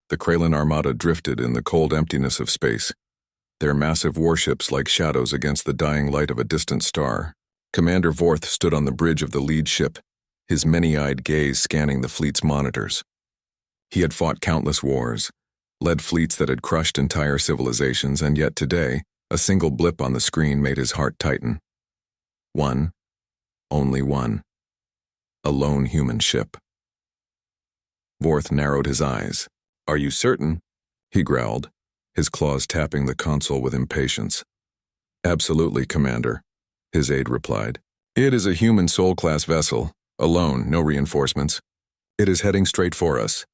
The Kraylan armada drifted in the cold emptiness of space, their massive warships like shadows against the dying light of a distant star. Commander Vorth stood on the bridge of the lead ship, his many-eyed gaze scanning the fleet's monitors. He had fought countless wars, led fleets that had crushed entire civilizations, and yet today, a single blip on the screen made his heart tighten. One, only one. A lone human ship. Vorth narrowed his eyes. "Are you certain?" he growled, his claws tapping the console with impatience. "Absolutely, Commander," his aide replied. "It is a human Sol-class vessel, alone, no reinforcements. It is heading straight for us."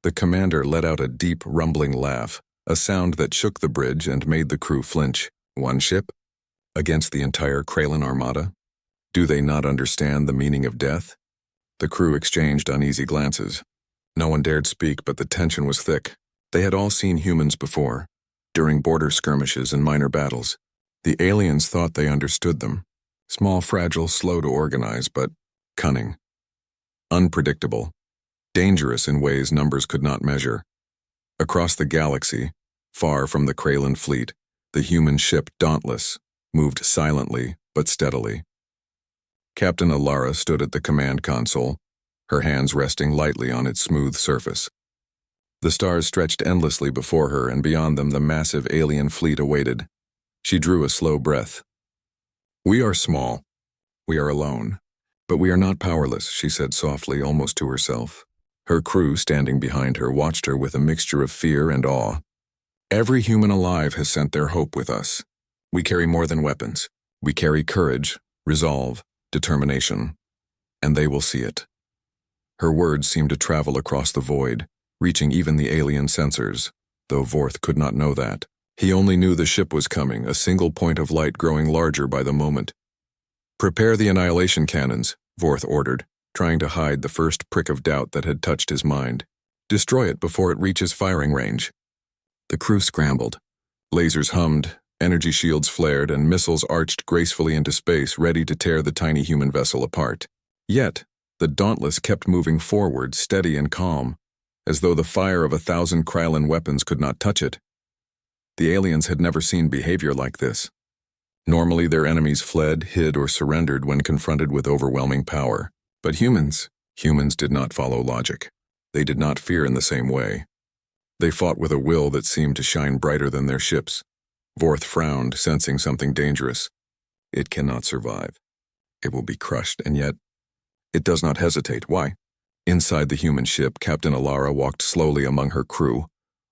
The commander let out a deep, rumbling laugh, a sound that shook the bridge and made the crew flinch. One ship? Against the entire Kraylan armada? Do they not understand the meaning of death? The crew exchanged uneasy glances. No one dared speak, but the tension was thick. They had all seen humans before, during border skirmishes and minor battles. The aliens thought they understood them. Small, fragile, slow to organize, but cunning. Unpredictable. Dangerous in ways numbers could not measure. Across the galaxy, far from the Kraylan fleet, the human ship Dauntless moved silently but steadily. Captain Alara stood at the command console, her hands resting lightly on its smooth surface. The stars stretched endlessly before her, and beyond them the massive alien fleet awaited. She drew a slow breath. "We are small. We are alone. But we are not powerless," she said softly, almost to herself. Her crew, standing behind her, watched her with a mixture of fear and awe. "Every human alive has sent their hope with us. We carry more than weapons. We carry courage, resolve, determination. And they will see it." Her words seemed to travel across the void, reaching even the alien sensors, though Vorth could not know that. He only knew the ship was coming, a single point of light growing larger by the moment. "Prepare the annihilation cannons," Vorth ordered, trying to hide the first prick of doubt that had touched his mind. "Destroy it before it reaches firing range." The crew scrambled. Lasers hummed, energy shields flared, and missiles arched gracefully into space, ready to tear the tiny human vessel apart. Yet, the Dauntless kept moving forward, steady and calm, as though the fire of 1,000 Kraylan weapons could not touch it. The aliens had never seen behavior like this. Normally, their enemies fled, hid, or surrendered when confronted with overwhelming power. But humans did not follow logic. They did not fear in the same way. They fought with a will that seemed to shine brighter than their ships. Vorth frowned, sensing something dangerous. It cannot survive. It will be crushed, and yet it does not hesitate. Why? Inside the human ship, Captain Alara walked slowly among her crew,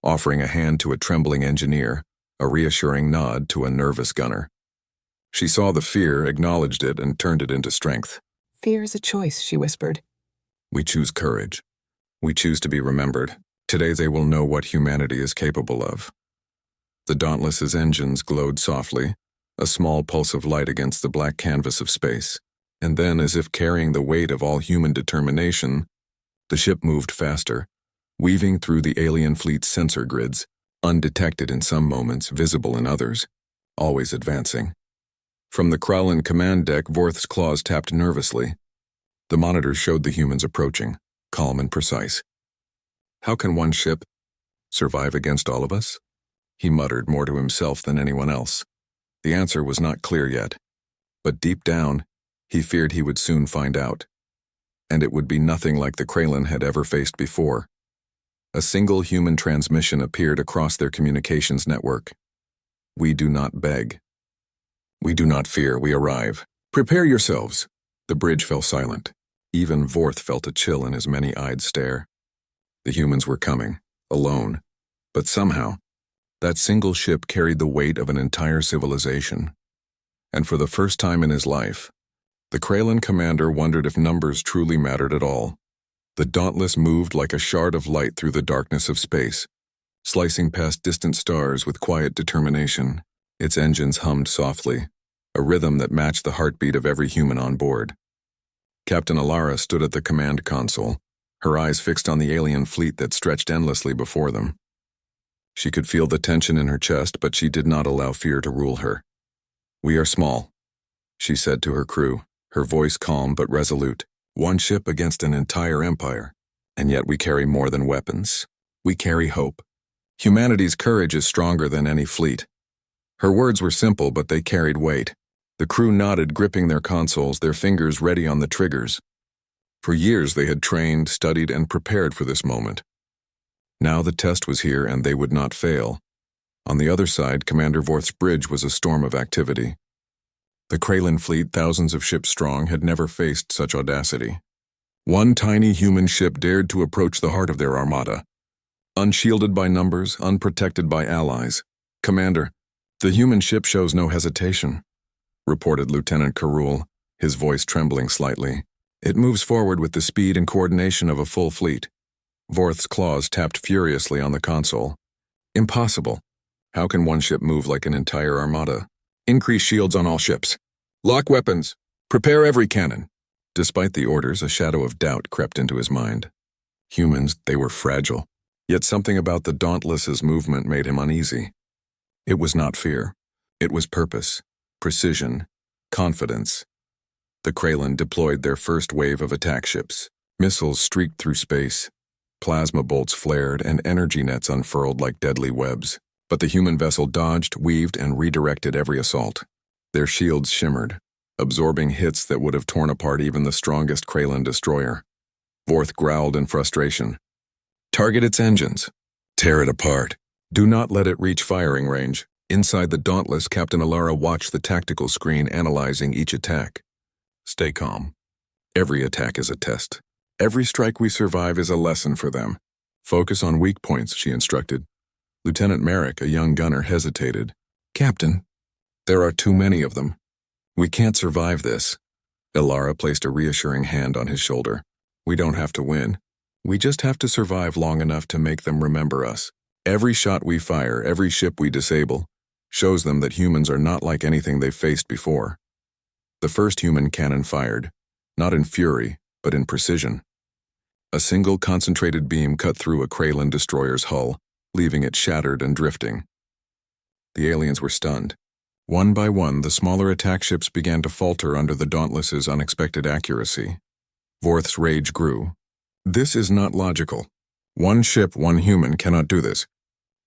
offering a hand to a trembling engineer, a reassuring nod to a nervous gunner. She saw the fear, acknowledged it, and turned it into strength. "Fear is a choice," she whispered. "We choose courage. We choose to be remembered. Today they will know what humanity is capable of." The Dauntless's engines glowed softly, a small pulse of light against the black canvas of space. And then, as if carrying the weight of all human determination, the ship moved faster, weaving through the alien fleet's sensor grids, undetected in some moments, visible in others, always advancing. From the Kraylan command deck, Vorth's claws tapped nervously. The monitors showed the humans approaching, calm and precise. "How can one ship survive against all of us?" He muttered, more to himself than anyone else. The answer was not clear yet, but deep down, he feared he would soon find out. And it would be nothing like the Kraylan had ever faced before. A single human transmission appeared across their communications network. "We do not beg. We do not fear, we arrive. Prepare yourselves." The bridge fell silent. Even Vorth felt a chill in his many-eyed stare. The humans were coming, alone. But somehow, that single ship carried the weight of an entire civilization. And for the first time in his life, the Kraylan commander wondered if numbers truly mattered at all. The Dauntless moved like a shard of light through the darkness of space, slicing past distant stars with quiet determination. Its engines hummed softly, a rhythm that matched the heartbeat of every human on board. Captain Alara stood at the command console, her eyes fixed on the alien fleet that stretched endlessly before them. She could feel the tension in her chest, but she did not allow fear to rule her. "We are small," she said to her crew, her voice calm but resolute. "One ship against an entire empire, and yet we carry more than weapons. We carry hope. Humanity's courage is stronger than any fleet. Her words were simple, but they carried weight. The crew nodded, gripping their consoles, their fingers ready on the triggers. For years they had trained, studied, and prepared for this moment. Now the test was here, and they would not fail. On the other side, Commander Vorth's bridge was a storm of activity. The Kraylan fleet, thousands of ships strong, had never faced such audacity. One tiny human ship dared to approach the heart of their armada. Unshielded by numbers, unprotected by allies. "Commander, the human ship shows no hesitation," reported Lieutenant Karul, his voice trembling slightly. "It moves forward with the speed and coordination of a full fleet." Vorth's claws tapped furiously on the console. "Impossible. How can one ship move like an entire armada? Increase shields on all ships. Lock weapons. Prepare every cannon." Despite the orders, a shadow of doubt crept into his mind. Humans, they were fragile. Yet something about the Dauntless's movement made him uneasy. It was not fear. It was purpose, precision, confidence. The Kraylan deployed their first wave of attack ships. Missiles streaked through space. Plasma bolts flared and energy nets unfurled like deadly webs. But the human vessel dodged, weaved, and redirected every assault. Their shields shimmered, absorbing hits that would have torn apart even the strongest Kraylan destroyer. Vorth growled in frustration. "Target its engines. Tear it apart. Do not let it reach firing range." Inside the Dauntless, Captain Alara watched the tactical screen analyzing each attack. "Stay calm. Every attack is a test. Every strike we survive is a lesson for them. Focus on weak points," she instructed. Lieutenant Merrick, a young gunner, hesitated. "Captain, there are too many of them. We can't survive this." Alara placed a reassuring hand on his shoulder. "We don't have to win. We just have to survive long enough to make them remember us. Every shot we fire, every ship we disable, shows them that humans are not like anything they've faced before." The first human cannon fired, not in fury, but in precision. A single concentrated beam cut through a Kraylan destroyer's hull, leaving it shattered and drifting. The aliens were stunned. One by one, the smaller attack ships began to falter under the Dauntless's unexpected accuracy. Vorth's rage grew. "This is not logical. One ship, one human cannot do this."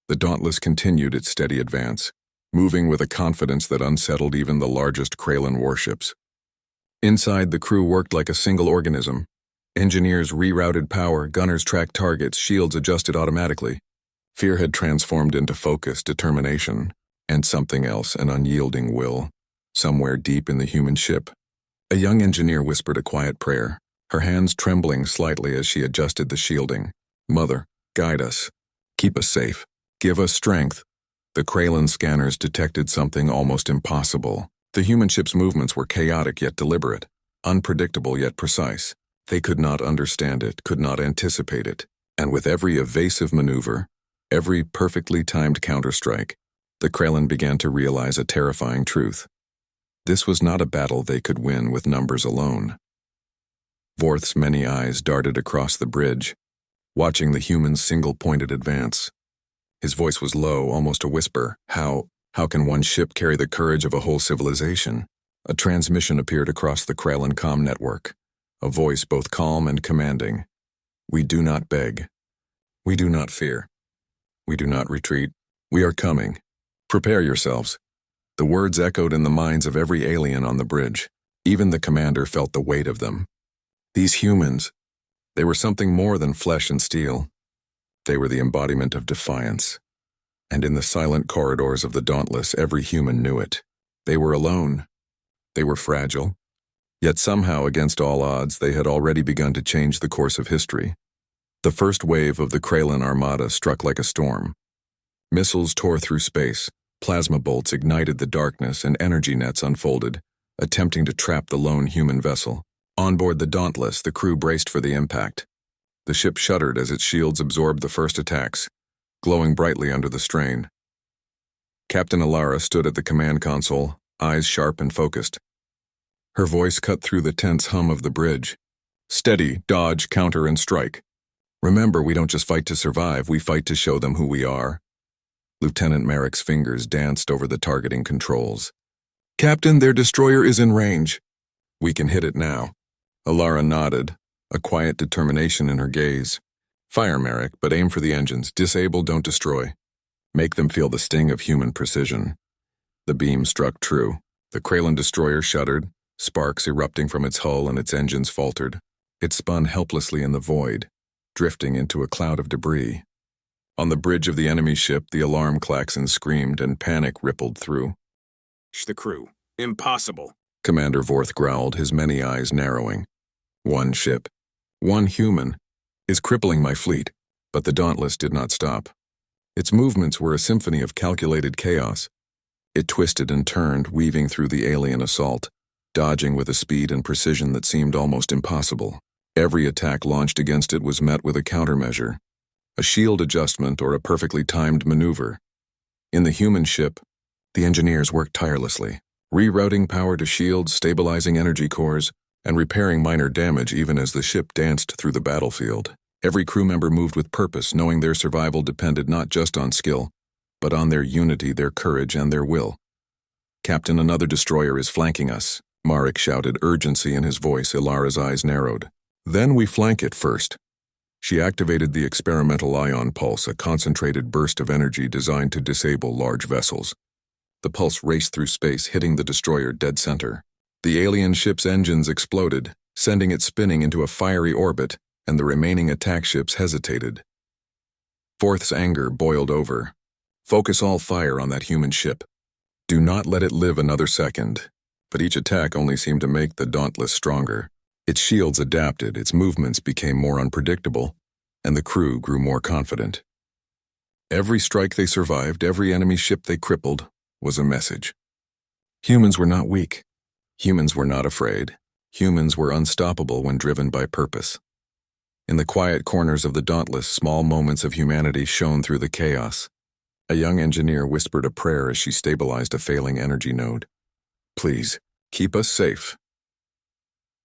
The Dauntless continued its steady advance, moving with a confidence that unsettled even the largest Kraylan warships. Inside, the crew worked like a single organism. Engineers rerouted power, gunners tracked targets, shields adjusted automatically. Fear had transformed into focus, determination, and something else, an unyielding will. Somewhere deep in the human ship, a young engineer whispered a quiet prayer, her hands trembling slightly as she adjusted the shielding. "Mother, guide us. Keep us safe. Give us strength." The Kraylan scanners detected something almost impossible. The human ship's movements were chaotic yet deliberate, unpredictable yet precise. They could not understand it, could not anticipate it, and with every evasive maneuver, every perfectly timed counterstrike, the Kraylan began to realize a terrifying truth. This was not a battle they could win with numbers alone. Vorth's many eyes darted across the bridge, watching the human's single-pointed advance. His voice was low, almost a whisper. How can one ship carry the courage of a whole civilization?" A transmission appeared across the Kraylan comm network, a voice both calm and commanding. "We do not beg. We do not fear. We do not retreat. We are coming. Prepare yourselves." The words echoed in the minds of every alien on the bridge. Even the commander felt the weight of them. These humans, they were something more than flesh and steel. They were the embodiment of defiance. And in the silent corridors of the Dauntless, every human knew it. They were alone. They were fragile. Yet somehow, against all odds, they had already begun to change the course of history. The first wave of the Kraylan armada struck like a storm. Missiles tore through space, plasma bolts ignited the darkness, and energy nets unfolded, attempting to trap the lone human vessel. On board the Dauntless, the crew braced for the impact. The ship shuddered as its shields absorbed the first attacks, glowing brightly under the strain. Captain Alara stood at the command console, eyes sharp and focused. Her voice cut through the tense hum of the bridge. "Steady, dodge, counter, and strike. Remember, we don't just fight to survive, we fight to show them who we are." Lieutenant Merrick's fingers danced over the targeting controls. "Captain, their destroyer is in range. We can hit it now." Alara nodded, a quiet determination in her gaze. Fire, Merrick, but aim for the engines. Disable, don't destroy. Make them feel the sting of human precision. The beam struck true. The Kralin destroyer shuddered, sparks erupting from its hull and its engines faltered. It spun helplessly in the void, drifting into a cloud of debris. On the bridge of the enemy ship, the alarm klaxon screamed and panic rippled through. The crew. Impossible. Commander Vorth growled, his many eyes narrowing. One ship, one human, is crippling my fleet. But the Dauntless did not stop. Its movements were a symphony of calculated chaos. It twisted and turned, weaving through the alien assault, dodging with a speed and precision that seemed almost impossible. Every attack launched against it was met with a countermeasure, a shield adjustment or a perfectly timed maneuver. In the human ship, the engineers worked tirelessly, rerouting power to shields, stabilizing energy cores, and repairing minor damage even as the ship danced through the battlefield. Every crew member moved with purpose, knowing their survival depended not just on skill, but on their unity, their courage, and their will. Captain, another destroyer is flanking us, Marek shouted, urgency in his voice. Ilara's eyes narrowed. Then we flank it first. She activated the experimental ion pulse, a concentrated burst of energy designed to disable large vessels. The pulse raced through space, hitting the destroyer dead center. The alien ship's engines exploded, sending it spinning into a fiery orbit, and the remaining attack ships hesitated. Vorth's anger boiled over. Focus all fire on that human ship. Do not let it live another second. But each attack only seemed to make the Dauntless stronger. Its shields adapted, its movements became more unpredictable, and the crew grew more confident. Every strike they survived, every enemy ship they crippled, was a message. Humans were not weak. Humans were not afraid. Humans were unstoppable when driven by purpose. In the quiet corners of the Dauntless, small moments of humanity shone through the chaos. A young engineer whispered a prayer as she stabilized a failing energy node. Please, keep us safe.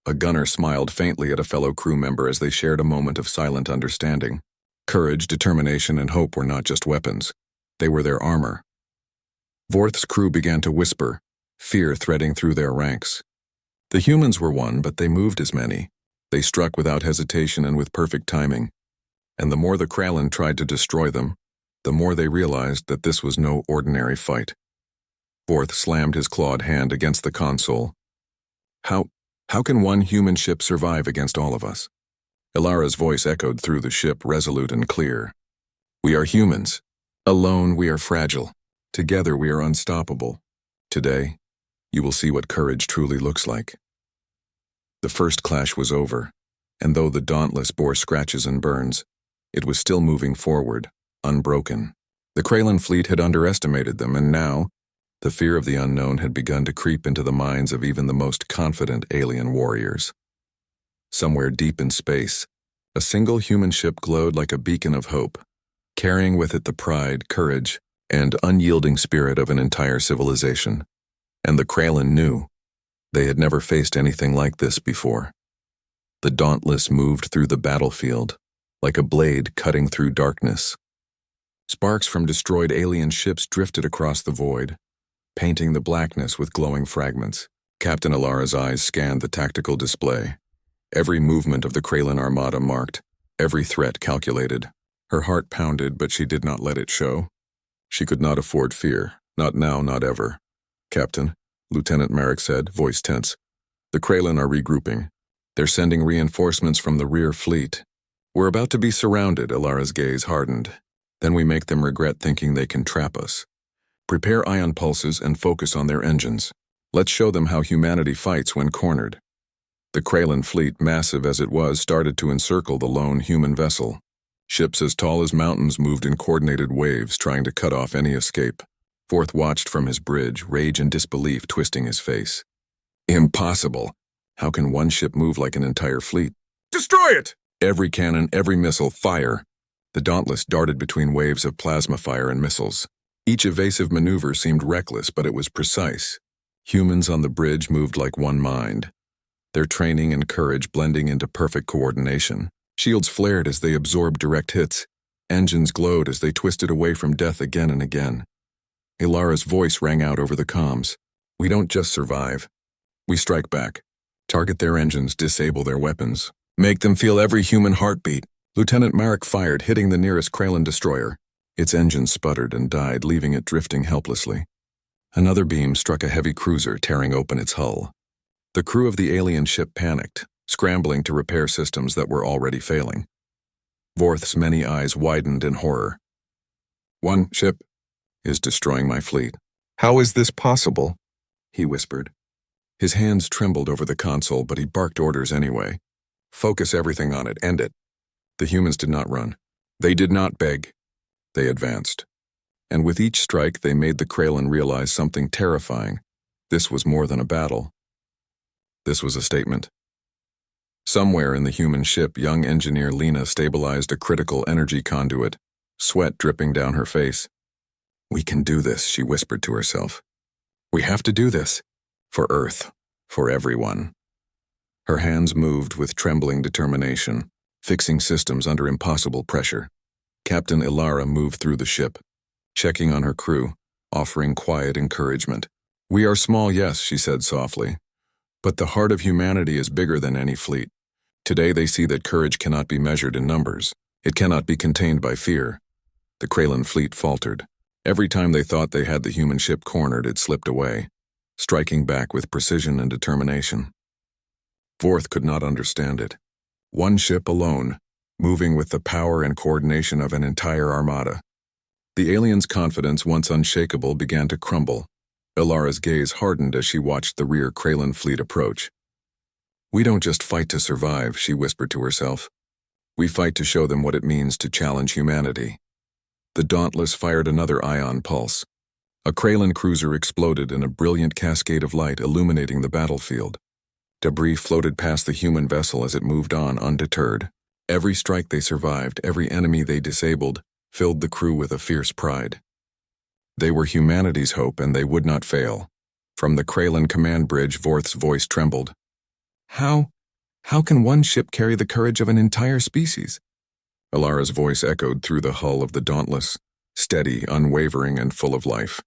A gunner smiled faintly at a fellow crew member as they shared a moment of silent understanding. Courage, determination, and hope were not just weapons. They were their armor. Vorth's crew began to whisper, fear threading through their ranks. The humans were one, but they moved as many. They struck without hesitation and with perfect timing. And the more the Kralin tried to destroy them, the more they realized that this was no ordinary fight. Vorth slammed his clawed hand against the console. How can one human ship survive against all of us? Ilara's voice echoed through the ship, resolute and clear. We are humans. Alone, we are fragile. Together, we are unstoppable. Today, you will see what courage truly looks like. The first clash was over, and though the Dauntless bore scratches and burns, it was still moving forward, unbroken. The Kralin fleet had underestimated them, and now, the fear of the unknown had begun to creep into the minds of even the most confident alien warriors. Somewhere deep in space, a single human ship glowed like a beacon of hope, carrying with it the pride, courage, and unyielding spirit of an entire civilization. And the Kralin knew. They had never faced anything like this before. The Dauntless moved through the battlefield, like a blade cutting through darkness. Sparks from destroyed alien ships drifted across the void, painting the blackness with glowing fragments. Captain Ilara's eyes scanned the tactical display. Every movement of the Kralin armada marked, every threat calculated. Her heart pounded, but she did not let it show. She could not afford fear, not now, not ever. Captain, Lieutenant Marek said, voice tense. The Kralin are regrouping. They're sending reinforcements from the rear fleet. We're about to be surrounded, Ilara's gaze hardened. Then we make them regret thinking they can trap us. Prepare ion pulses and focus on their engines. Let's show them how humanity fights when cornered. The Kralin fleet, massive as it was, started to encircle the lone human vessel. Ships as tall as mountains moved in coordinated waves, trying to cut off any escape. Vorth watched from his bridge, rage and disbelief twisting his face. Impossible! How can one ship move like an entire fleet? Destroy it! Every cannon, every missile, fire! The Dauntless darted between waves of plasma fire and missiles. Each evasive maneuver seemed reckless, but it was precise. Humans on the bridge moved like one mind, their training and courage blending into perfect coordination. Shields flared as they absorbed direct hits. Engines glowed as they twisted away from death again and again. Ilara's voice rang out over the comms. We don't just survive. We strike back. Target their engines, disable their weapons. Make them feel every human heartbeat. Lieutenant Marek fired, hitting the nearest Kralin destroyer. Its engine sputtered and died, leaving it drifting helplessly. Another beam struck a heavy cruiser, tearing open its hull. The crew of the alien ship panicked, scrambling to repair systems that were already failing. Vorth's many eyes widened in horror. "One ship is destroying my fleet. How is this possible?" he whispered. His hands trembled over the console, but he barked orders anyway. "Focus everything on it. End it." The humans did not run. They did not beg. They advanced. And with each strike, they made the Kralin realize something terrifying. This was more than a battle. This was a statement. Somewhere in the human ship, young engineer Lena stabilized a critical energy conduit, sweat dripping down her face. "We can do this," she whispered to herself. "We have to do this. For Earth. For everyone." Her hands moved with trembling determination, fixing systems under impossible pressure. Captain Ilara moved through the ship, checking on her crew, offering quiet encouragement. "We are small, yes," she said softly, "but the heart of humanity is bigger than any fleet. Today they see that courage cannot be measured in numbers. It cannot be contained by fear." The Kralin fleet faltered. Every time they thought they had the human ship cornered, it slipped away, striking back with precision and determination. Vorth could not understand it. One ship alone, moving with the power and coordination of an entire armada. The alien's confidence, once unshakable, began to crumble. Ilara's gaze hardened as she watched the rear Kralin fleet approach. "We don't just fight to survive," she whispered to herself. "We fight to show them what it means to challenge humanity." The Dauntless fired another ion pulse. A Kralin cruiser exploded in a brilliant cascade of light illuminating the battlefield. Debris floated past the human vessel as it moved on undeterred. Every strike they survived, every enemy they disabled, filled the crew with a fierce pride. They were humanity's hope, and they would not fail. From the Kralin command bridge, Vorth's voice trembled. How can one ship carry the courage of an entire species?" Ilara's voice echoed through the hull of the Dauntless, steady, unwavering, and full of life.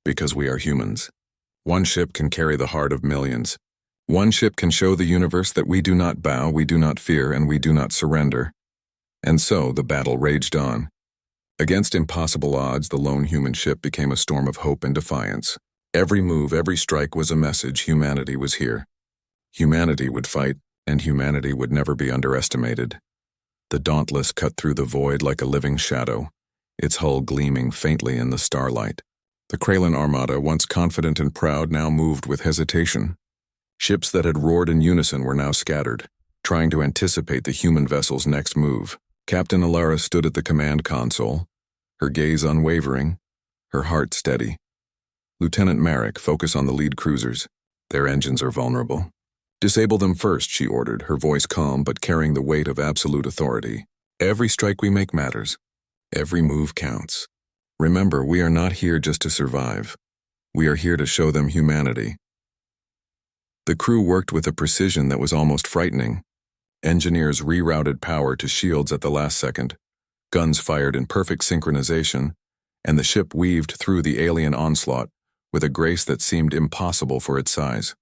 "Because we are humans. One ship can carry the heart of millions. One ship can show the universe that we do not bow, we do not fear, and we do not surrender." And so the battle raged on. Against impossible odds, the lone human ship became a storm of hope and defiance. Every move, every strike was a message. Humanity was here. Humanity would fight, and humanity would never be underestimated. The Dauntless cut through the void like a living shadow, its hull gleaming faintly in the starlight. The Kralin armada, once confident and proud, now moved with hesitation. Ships that had roared in unison were now scattered, trying to anticipate the human vessel's next move. Captain Ilara stood at the command console, her gaze unwavering, her heart steady. "Lieutenant Marek, focus on the lead cruisers. Their engines are vulnerable. Disable them first," she ordered, her voice calm but carrying the weight of absolute authority. "Every strike we make matters. Every move counts. Remember, we are not here just to survive. We are here to show them humanity." The crew worked with a precision that was almost frightening. Engineers rerouted power to shields at the last second, guns fired in perfect synchronization, and the ship weaved through the alien onslaught with a grace that seemed impossible for its size.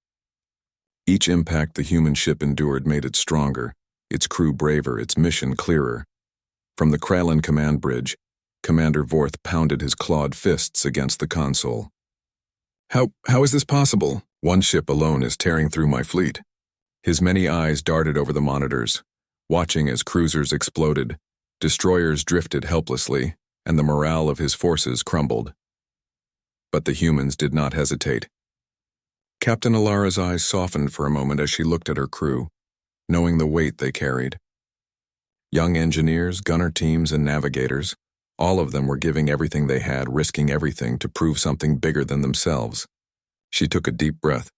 Each impact the human ship endured made it stronger, its crew braver, its mission clearer. From the Kralin command bridge, Commander Vorth pounded his clawed fists against the console. How is this possible? One ship alone is tearing through my fleet." His many eyes darted over the monitors, watching as cruisers exploded, destroyers drifted helplessly, and the morale of his forces crumbled. But the humans did not hesitate. Captain Ilara's eyes softened for a moment as she looked at her crew, knowing the weight they carried. Young engineers, gunner teams, and navigators, all of them were giving everything they had, risking everything to prove something bigger than themselves. She took a deep breath.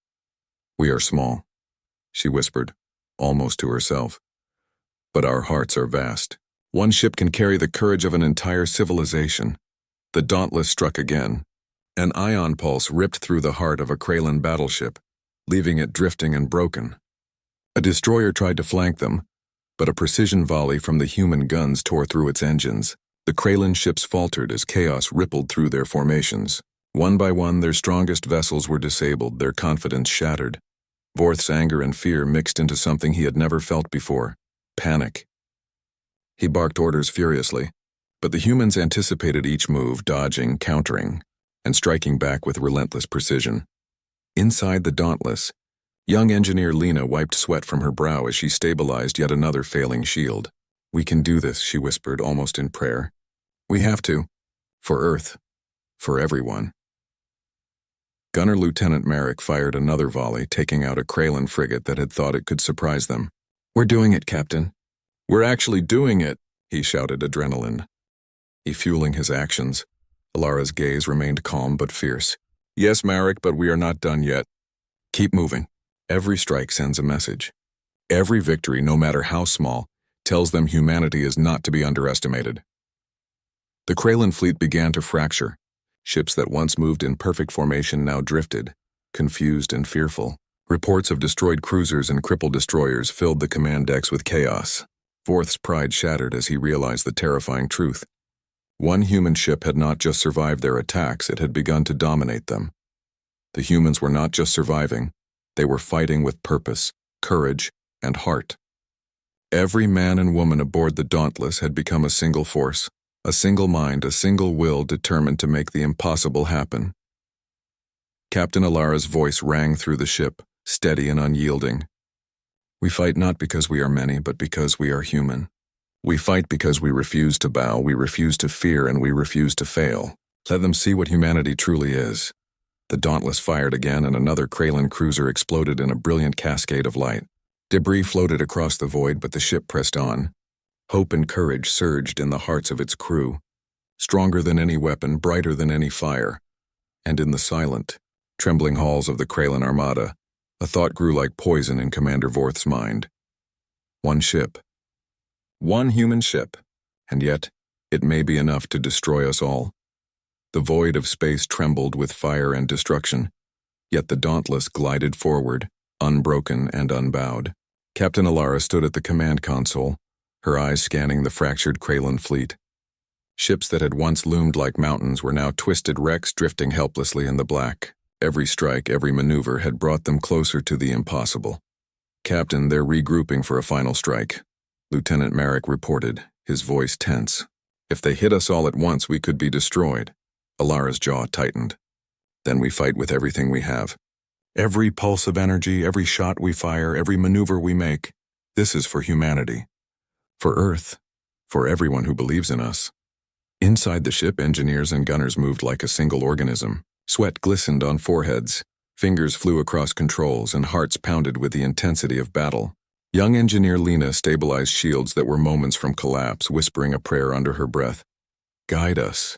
"We are small," she whispered, almost to herself. "But our hearts are vast. One ship can carry the courage of an entire civilization." The Dauntless struck again. An ion pulse ripped through the heart of a Kralin battleship, leaving it drifting and broken. A destroyer tried to flank them, but a precision volley from the human guns tore through its engines. The Kralin ships faltered as chaos rippled through their formations. One by one, their strongest vessels were disabled, their confidence shattered. Vorth's anger and fear mixed into something he had never felt before: panic. He barked orders furiously, but the humans anticipated each move, dodging, countering, and striking back with relentless precision. Inside the Dauntless, young engineer Lena wiped sweat from her brow as she stabilized yet another failing shield. "We can do this," she whispered, almost in prayer. "We have to. For Earth. For everyone." Gunner Lieutenant Merrick fired another volley, taking out a Kraylan frigate that had thought it could surprise them. "We're doing it, Captain." "We're actually doing it," he shouted, adrenaline fueling his actions. Alara's gaze remained calm but fierce. "Yes, Merrick, but we are not done yet. Keep moving. Every strike sends a message. Every victory, no matter how small, tells them humanity is not to be underestimated." The Kraylan fleet began to fracture. Ships that once moved in perfect formation now drifted, confused and fearful. Reports of destroyed cruisers and crippled destroyers filled the command decks with chaos. Vorth's pride shattered as he realized the terrifying truth. One human ship had not just survived their attacks, it had begun to dominate them. The humans were not just surviving, they were fighting with purpose, courage, and heart. Every man and woman aboard the Dauntless had become a single force, a single mind, a single will determined to make the impossible happen. Captain Alara's voice rang through the ship, steady and unyielding. "We fight not because we are many, but because we are human. We fight because we refuse to bow, we refuse to fear, and we refuse to fail. Let them see what humanity truly is." The Dauntless fired again, and another Kraylan cruiser exploded in a brilliant cascade of light. Debris floated across the void, but the ship pressed on. Hope and courage surged in the hearts of its crew, stronger than any weapon, brighter than any fire. And in the silent, trembling halls of the Kraylan Armada, a thought grew like poison in Commander Vorth's mind. One ship. One human ship, and yet it may be enough to destroy us all. The void of space trembled with fire and destruction, yet the Dauntless glided forward, unbroken and unbowed. Captain Alara stood at the command console, her eyes scanning the fractured Kraylan fleet. Ships that had once loomed like mountains were now twisted wrecks drifting helplessly in the black. Every strike, every maneuver had brought them closer to the impossible. "Captain, they're regrouping for a final strike," Lieutenant Merrick reported, his voice tense. "If they hit us all at once, we could be destroyed." Alara's jaw tightened. "Then we fight with everything we have. Every pulse of energy, every shot we fire, every maneuver we make. This is for humanity. For Earth. For everyone who believes in us." Inside the ship, engineers and gunners moved like a single organism. Sweat glistened on foreheads, fingers flew across controls, and hearts pounded with the intensity of battle. Young engineer Lena stabilized shields that were moments from collapse, whispering a prayer under her breath. "Guide us.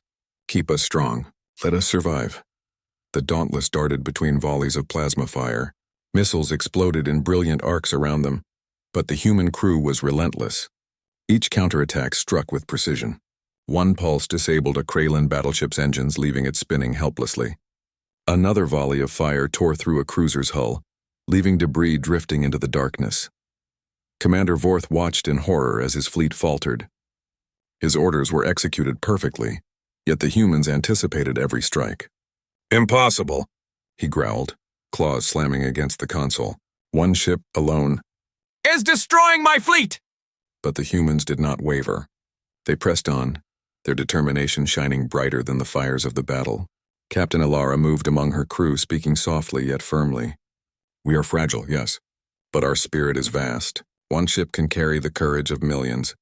Keep us strong. Let us survive." The Dauntless darted between volleys of plasma fire. Missiles exploded in brilliant arcs around them, but the human crew was relentless. Each counterattack struck with precision. One pulse disabled a Kraylan battleship's engines, leaving it spinning helplessly. Another volley of fire tore through a cruiser's hull, leaving debris drifting into the darkness. Commander Vorth watched in horror as his fleet faltered. His orders were executed perfectly, yet the humans anticipated every strike. "Impossible," he growled, claws slamming against the console. One ship, alone, Is destroying my fleet! But the humans did not waver. They pressed on, their determination shining brighter than the fires of the battle. Captain Alara moved among her crew, speaking softly yet firmly. "We are fragile, yes, but our spirit is vast. One ship can carry the courage of millions.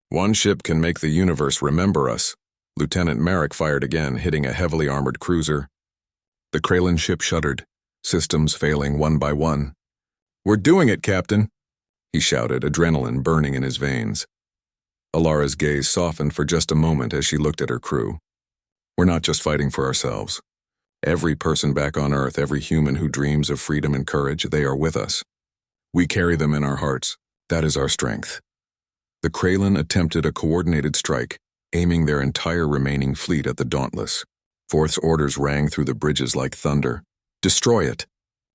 One ship can make the universe remember us." Lieutenant Merrick fired again, hitting a heavily armored cruiser. The Kraylan ship shuddered, systems failing one by one. "We're doing it, Captain," he shouted, adrenaline burning in his veins. Alara's gaze softened for just a moment as she looked at her crew. "We're not just fighting for ourselves. Every person back on Earth, every human who dreams of freedom and courage, they are with us. We carry them in our hearts. That is our strength." The Kraylan attempted a coordinated strike, aiming their entire remaining fleet at the Dauntless. Vorth's orders rang through the bridges like thunder. "Destroy it.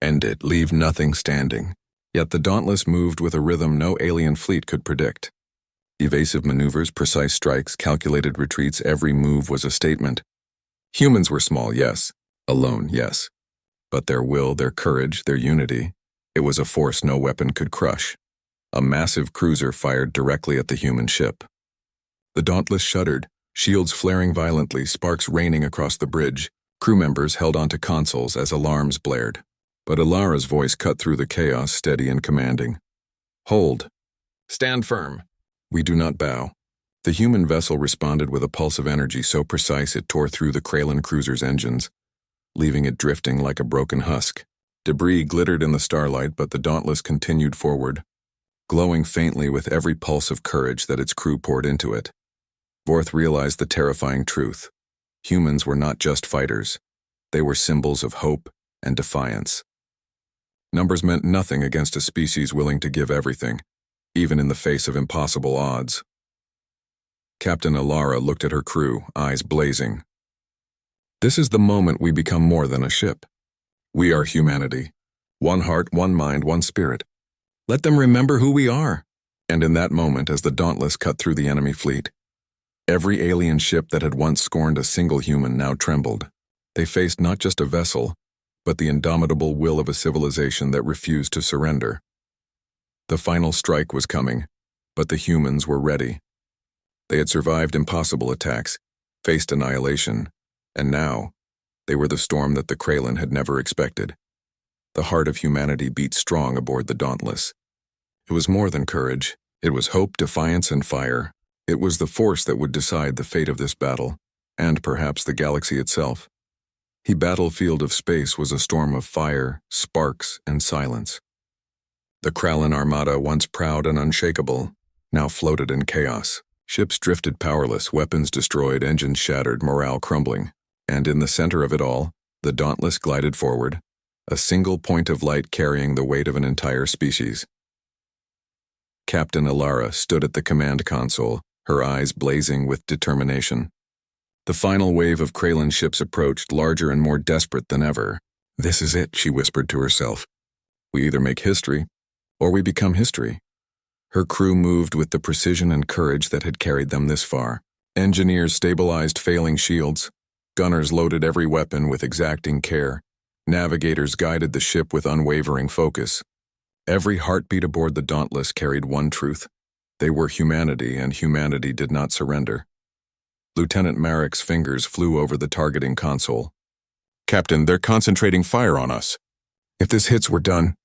End it. Leave nothing standing." Yet the Dauntless moved with a rhythm no alien fleet could predict. Evasive maneuvers, precise strikes, calculated retreats, every move was a statement. Humans were small, yes. Alone, yes. But their will, their courage, their unity, it was a force no weapon could crush. A massive cruiser fired directly at the human ship. The Dauntless shuddered, shields flaring violently, sparks raining across the bridge. Crew members held onto consoles as alarms blared. But Alara's voice cut through the chaos, steady and commanding. Hold. Stand firm. We do not bow. The human vessel responded with a pulse of energy so precise it tore through the Kralin cruiser's engines, leaving it drifting like a broken husk. Debris glittered in the starlight, but the Dauntless continued forward, glowing faintly with every pulse of courage that its crew poured into it. Vorth realized the terrifying truth. Humans were not just fighters. They were symbols of hope and defiance. Numbers meant nothing against a species willing to give everything, even in the face of impossible odds. Captain Alara looked at her crew, eyes blazing. This is the moment we become more than a ship. We are humanity. One heart, one mind, one spirit. Let them remember who we are. And in that moment, as the Dauntless cut through the enemy fleet, every alien ship that had once scorned a single human now trembled. They faced not just a vessel, but the indomitable will of a civilization that refused to surrender. The final strike was coming, but the humans were ready. They had survived impossible attacks, faced annihilation, and now, they were the storm that the Kralin had never expected. The heart of humanity beat strong aboard the Dauntless. It was more than courage. It was hope, defiance, and fire. It was the force that would decide the fate of this battle, and perhaps the galaxy itself. The battlefield of space was a storm of fire, sparks, and silence. The Kralin armada, once proud and unshakable, now floated in chaos. Ships drifted powerless, weapons destroyed, engines shattered, morale crumbling. And in the center of it all, the Dauntless glided forward, a single point of light carrying the weight of an entire species. Captain Alara stood at the command console, her eyes blazing with determination. The final wave of Kralin ships approached, larger and more desperate than ever. This is it, she whispered to herself. We either make history, or we become history. Her crew moved with the precision and courage that had carried them this far. Engineers stabilized failing shields. Gunners loaded every weapon with exacting care. Navigators guided the ship with unwavering focus. Every heartbeat aboard the Dauntless carried one truth. They were humanity, and humanity did not surrender. Lieutenant Marek's fingers flew over the targeting console. Captain, they're concentrating fire on us. If this hits, we're done.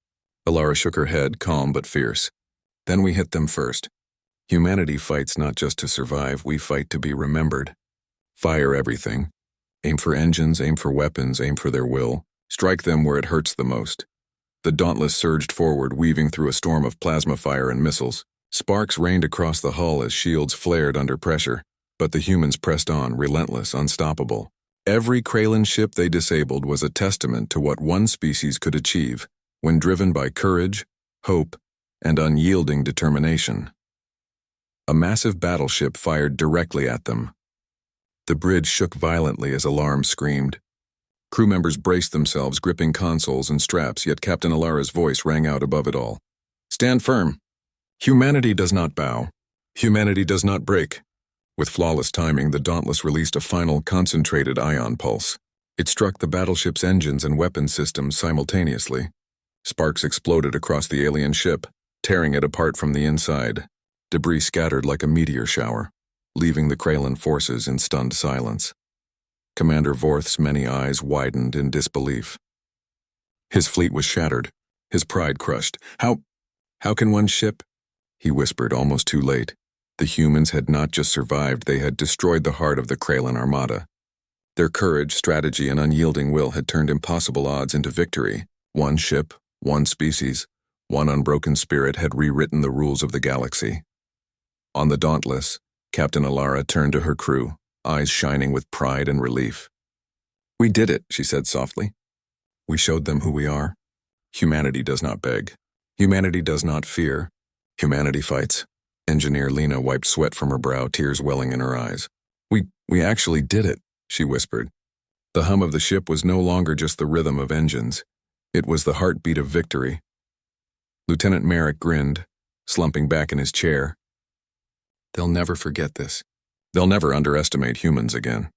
Alara shook her head, calm but fierce. Then we hit them first. Humanity fights not just to survive, we fight to be remembered. Fire everything. Aim for engines, aim for weapons, aim for their will. Strike them where it hurts the most. The Dauntless surged forward, weaving through a storm of plasma fire and missiles. Sparks rained across the hull as shields flared under pressure. But the humans pressed on, relentless, unstoppable. Every Kralin ship they disabled was a testament to what one species could achieve when driven by courage, hope, and unyielding determination. A massive battleship fired directly at them. The bridge shook violently as alarms screamed. Crew members braced themselves, gripping consoles and straps, yet Captain Alara's voice rang out above it all. Stand firm. Humanity does not bow. Humanity does not break. With flawless timing, the Dauntless released a final concentrated ion pulse. It struck the battleship's engines and weapon systems simultaneously. Sparks exploded across the alien ship, tearing it apart from the inside. Debris scattered like a meteor shower, leaving the Kralin forces in stunned silence. Commander Vorth's many eyes widened in disbelief. His fleet was shattered, his pride crushed. How can one ship? He whispered, almost too late. The humans had not just survived, they had destroyed the heart of the Kralin armada. Their courage, strategy, and unyielding will had turned impossible odds into victory. One ship, one species, one unbroken spirit had rewritten the rules of the galaxy. On the Dauntless, Captain Alara turned to her crew, eyes shining with pride and relief. We did it, she said softly. We showed them who we are. Humanity does not beg. Humanity does not fear. Humanity fights. Engineer Lena wiped sweat from her brow, tears welling in her eyes. We actually did it, she whispered. The hum of the ship was no longer just the rhythm of engines. It was the heartbeat of victory. Lieutenant Marek grinned, slumping back in his chair. They'll never forget this. They'll never underestimate humans again.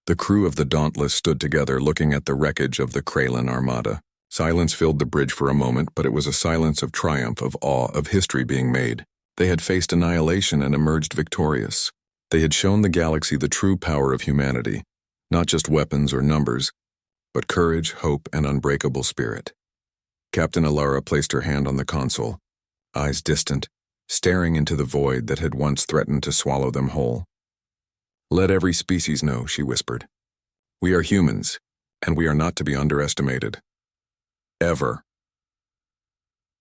The crew of the Dauntless stood together, looking at the wreckage of the Kralin armada. Silence filled the bridge for a moment, but it was a silence of triumph, of awe, of history being made. They had faced annihilation and emerged victorious. They had shown the galaxy the true power of humanity, not just weapons or numbers, but courage, hope, and unbreakable spirit. Captain Alara placed her hand on the console, eyes distant, staring into the void that had once threatened to swallow them whole. "Let every species know," she whispered. "We are humans, and we are not to be underestimated. Ever."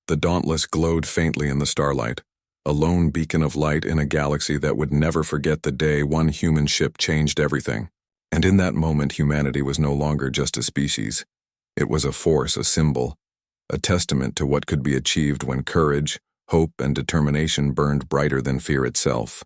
The Dauntless glowed faintly in the starlight, a lone beacon of light in a galaxy that would never forget the day one human ship changed everything. And in that moment, humanity was no longer just a species. It was a force, a symbol, a testament to what could be achieved when courage, hope, and determination burned brighter than fear itself.